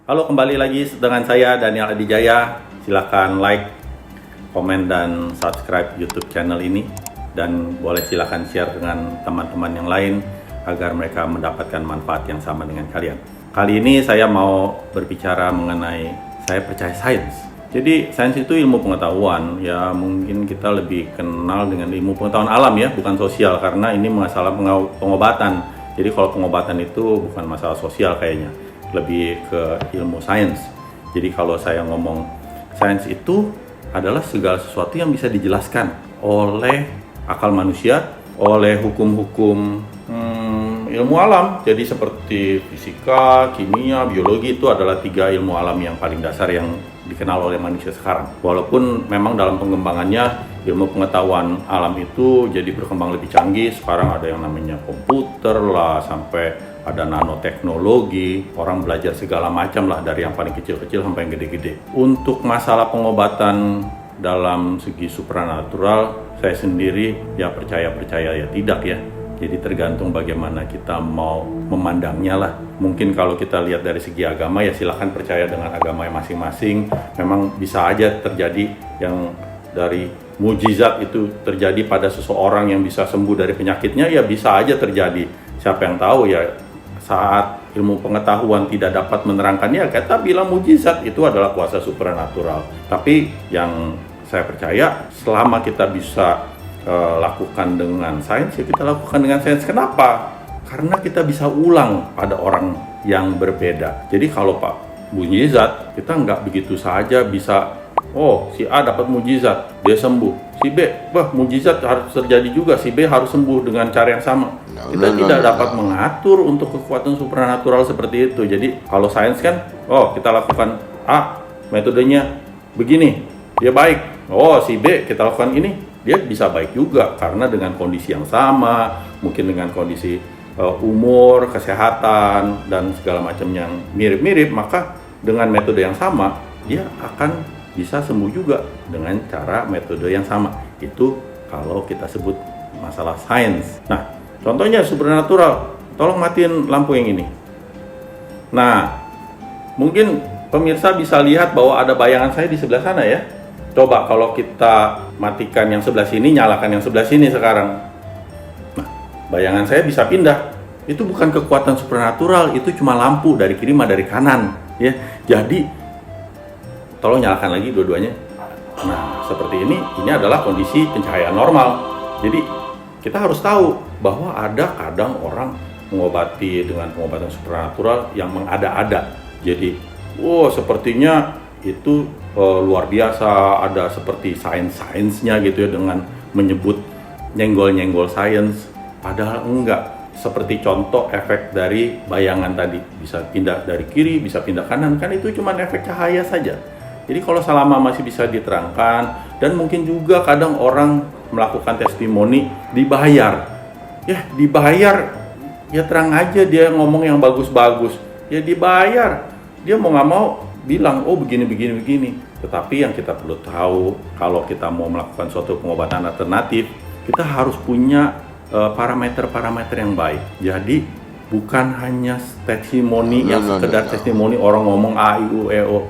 Halo, kembali lagi dengan saya Daniel Adijaya. Silakan like, komen, dan subscribe YouTube channel ini. Dan boleh silakan share dengan teman-teman yang lain agar mereka mendapatkan manfaat yang sama dengan kalian. Kali ini saya mau berbicara mengenai saya percaya sains. Jadi sains itu ilmu pengetahuan, ya mungkin kita lebih kenal dengan ilmu pengetahuan alam ya, bukan sosial, karena ini masalah pengobatan. Jadi kalau pengobatan itu bukan masalah sosial kayaknya, lebih ke ilmu sains. Jadi kalau saya ngomong sains itu adalah segala sesuatu yang bisa dijelaskan oleh akal manusia, oleh hukum-hukum ilmu alam. Jadi seperti fisika, kimia, biologi itu adalah 3 ilmu alam yang paling dasar yang dikenal oleh manusia sekarang. Walaupun memang dalam pengembangannya ilmu pengetahuan alam itu jadi berkembang lebih canggih. Sekarang ada yang namanya komputer lah, sampai ada nanoteknologi, orang belajar segala macam lah, dari yang paling kecil-kecil sampai yang gede-gede. Untuk masalah pengobatan dalam segi supranatural, saya sendiri ya percaya ya tidak ya. Jadi tergantung bagaimana kita mau memandangnya lah. Mungkin kalau kita lihat dari segi agama ya silahkan percaya dengan agama masing-masing. Memang bisa aja terjadi yang dari mujizat itu terjadi pada seseorang yang bisa sembuh dari penyakitnya, ya bisa aja terjadi. Siapa yang tahu ya, saat ilmu pengetahuan tidak dapat menerangkannya, kita bilang mujizat itu adalah kuasa supranatural. Tapi yang saya percaya, selama kita bisa lakukan dengan sains, ya kita lakukan dengan sains. Kenapa? Karena kita bisa ulang pada orang yang berbeda. Jadi kalau Pak mujizat, kita nggak begitu saja bisa, oh si A dapat mujizat, dia sembuh. Si B, wah mujizat harus terjadi juga, si B harus sembuh dengan cara yang sama. Kita tidak dapat mengatur untuk kekuatan supranatural seperti itu. Jadi kalau sains kan, oh kita lakukan A, metodenya begini, dia baik. Oh si B kita lakukan ini, dia bisa baik juga, karena dengan kondisi yang sama, mungkin dengan kondisi umur, kesehatan, dan segala macam yang mirip-mirip, maka dengan metode yang sama, dia akan bisa sembuh juga dengan cara metode yang sama. Itu kalau kita sebut masalah sains. Nah, contohnya supernatural, tolong matiin lampu yang ini. Nah, mungkin pemirsa bisa lihat bahwa ada bayangan saya di sebelah sana ya. Coba kalau kita matikan yang sebelah sini, nyalakan yang sebelah sini sekarang. Nah, bayangan saya bisa pindah. Itu bukan kekuatan supernatural, itu cuma lampu dari kiri sama dari kanan, ya. Jadi tolong nyalakan lagi dua-duanya. Nah, seperti ini adalah kondisi pencahayaan normal. Jadi kita harus tahu bahwa ada kadang orang mengobati dengan pengobatan supernatural yang mengada-ada. Jadi, sepertinya itu luar biasa, ada seperti sains-sainsnya gitu ya, dengan menyebut nyenggol-nyenggol sains, padahal enggak. Seperti contoh efek dari bayangan tadi, bisa pindah dari kiri, bisa pindah kanan, kan itu cuma efek cahaya saja. Jadi kalau selama masih bisa diterangkan, dan mungkin juga kadang orang melakukan testimoni dibayar. Ya dibayar, ya terang aja dia ngomong yang bagus-bagus, ya dibayar. Dia mau nggak mau bilang, oh begini. Tetapi yang kita perlu tahu, kalau kita mau melakukan suatu pengobatan alternatif, kita harus punya parameter-parameter yang baik. Jadi bukan hanya testimoni yang sekedar testimoni orang ngomong A, I, U, E, O.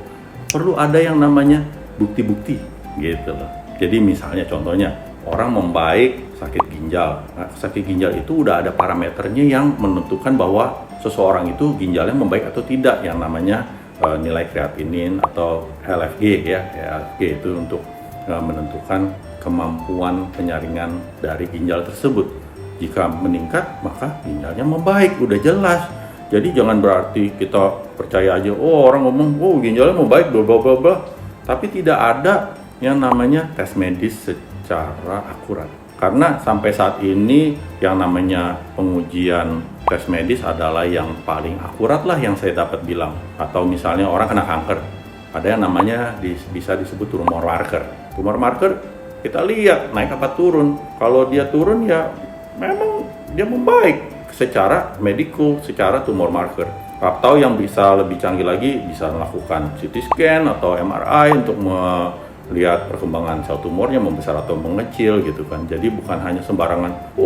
Perlu ada yang namanya bukti-bukti gitu loh. Jadi misalnya contohnya, orang membaik sakit ginjal. Nah, sakit ginjal itu udah ada parameternya yang menentukan bahwa seseorang itu ginjalnya membaik atau tidak, yang namanya nilai kreatinin atau LFG ya. LFG itu untuk menentukan kemampuan penyaringan dari ginjal tersebut. Jika meningkat, maka ginjalnya membaik, udah jelas. Jadi jangan berarti kita percaya aja, orang ngomong, ginjalnya membaik, bla. Tapi tidak ada yang namanya tes medis secara akurat. Karena sampai saat ini yang namanya pengujian tes medis adalah yang paling akurat lah yang saya dapat bilang. Atau misalnya orang kena kanker, ada yang namanya bisa disebut tumor marker. Tumor marker kita lihat naik apa turun. Kalau dia turun ya memang dia membaik secara mediko, secara tumor marker. Atau yang bisa lebih canggih lagi, bisa melakukan CT scan atau MRI untuk lihat perkembangan sel tumornya membesar atau mengecil gitu kan. Jadi bukan hanya sembarangan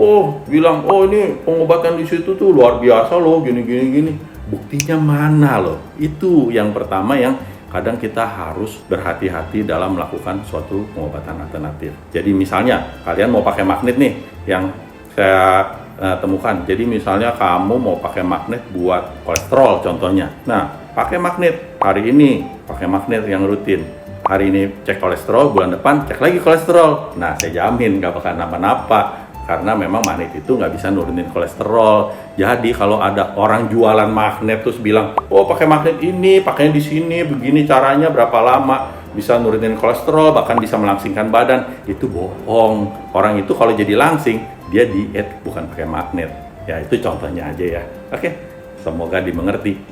bilang ini pengobatan di situ tuh luar biasa loh gini. buktinya mana loh? Itu yang pertama yang kadang kita harus berhati-hati dalam melakukan suatu pengobatan alternatif. Jadi misalnya kalian mau pakai magnet nih, yang saya temukan. Jadi misalnya kamu mau pakai magnet buat kolesterol contohnya. Nah, pakai magnet hari ini, pakai magnet yang rutin. Hari ini cek kolesterol, bulan depan cek lagi kolesterol. Nah, saya jamin nggak bakal napa-napa. Karena memang magnet itu nggak bisa nurunin kolesterol. Jadi kalau ada orang jualan magnet terus bilang, oh pakai magnet ini, pakainya di sini, begini caranya, berapa lama, bisa nurunin kolesterol, bahkan bisa melangsingkan badan, itu bohong. Orang itu kalau jadi langsing, dia diet bukan pakai magnet. Ya itu contohnya aja ya. Oke, semoga dimengerti.